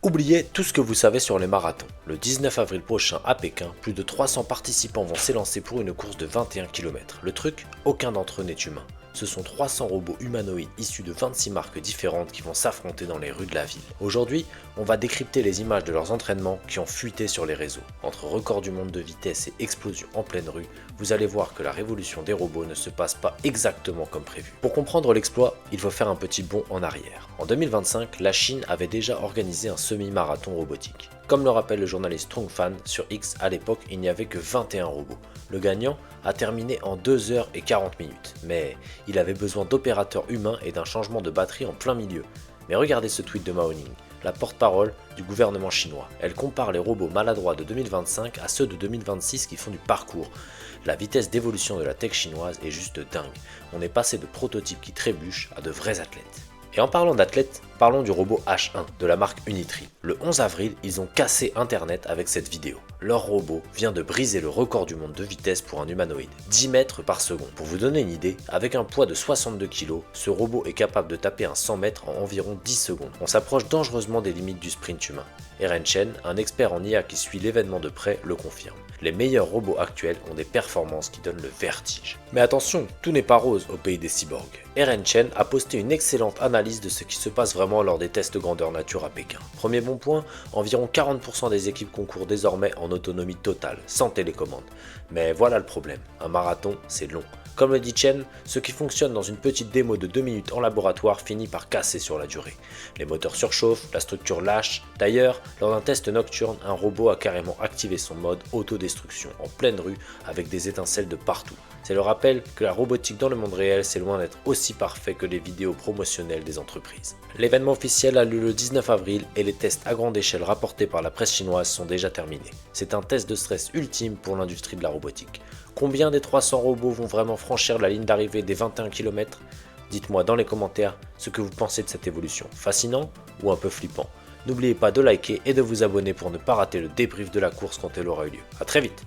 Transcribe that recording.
Oubliez tout ce que vous savez sur les marathons. Le 19 avril prochain à Pékin, plus de 300 participants vont s'élancer pour une course de 21 km. Le truc, aucun d'entre eux n'est humain. Ce sont 300 robots humanoïdes issus de 26 marques différentes qui vont s'affronter dans les rues de la ville. Aujourd'hui, on va décrypter les images de leurs entraînements qui ont fuité sur les réseaux. Entre records du monde de vitesse et explosions en pleine rue, vous allez voir que la révolution des robots ne se passe pas exactement comme prévu. Pour comprendre l'exploit, il faut faire un petit bond en arrière. En 2025, la Chine avait déjà organisé un semi-marathon robotique. Comme le rappelle le journaliste Strong Fan, sur X, à l'époque, il n'y avait que 21 robots. Le gagnant a terminé en 2 heures et 40 minutes, mais il avait besoin d'opérateurs humains et d'un changement de batterie en plein milieu. Mais regardez ce tweet de Mao Ning, la porte-parole du gouvernement chinois. Elle compare les robots maladroits de 2025 à ceux de 2026 qui font du parcours. La vitesse d'évolution de la tech chinoise est juste dingue. On est passé de prototypes qui trébuchent à de vrais athlètes. Et en parlant d'athlètes, parlons du robot H1 de la marque Unitree. Le 11 avril, ils ont cassé internet avec cette vidéo. Leur robot vient de briser le record du monde de vitesse pour un humanoïde, 10 mètres par seconde. Pour vous donner une idée, avec un poids de 62 kg, ce robot est capable de taper un 100 mètres en environ 10 secondes. On s'approche dangereusement des limites du sprint humain. Eren Chen, un expert en IA qui suit l'événement de près, le confirme. Les meilleurs robots actuels ont des performances qui donnent le vertige. Mais attention, tout n'est pas rose au pays des cyborgs. Eren Chen a posté une excellente analyse de ce qui se passe vraiment lors des tests grandeur nature à Pékin. Premier bon point, environ 40% des équipes concourent désormais en autonomie totale, sans télécommande. Mais voilà le problème, un marathon c'est long. Comme le dit Chen, ce qui fonctionne dans une petite démo de 2 minutes en laboratoire finit par casser sur la durée. Les moteurs surchauffent, la structure lâche. D'ailleurs, lors d'un test nocturne, un robot a carrément activé son mode autodestruction en pleine rue avec des étincelles de partout. C'est le rappel que la robotique dans le monde réel, c'est loin d'être aussi parfait que les vidéos promotionnelles des entreprises. L'événement officiel a lieu le 19 avril et les tests à grande échelle rapportés par la presse chinoise sont déjà terminés. C'est un test de stress ultime pour l'industrie de la robotique. Combien des 300 robots vont vraiment franchir la ligne d'arrivée des 21 km? Dites-moi dans les commentaires ce que vous pensez de cette évolution. Fascinant ou un peu flippant? N'oubliez pas de liker et de vous abonner pour ne pas rater le débrief de la course quand elle aura eu lieu. A très vite!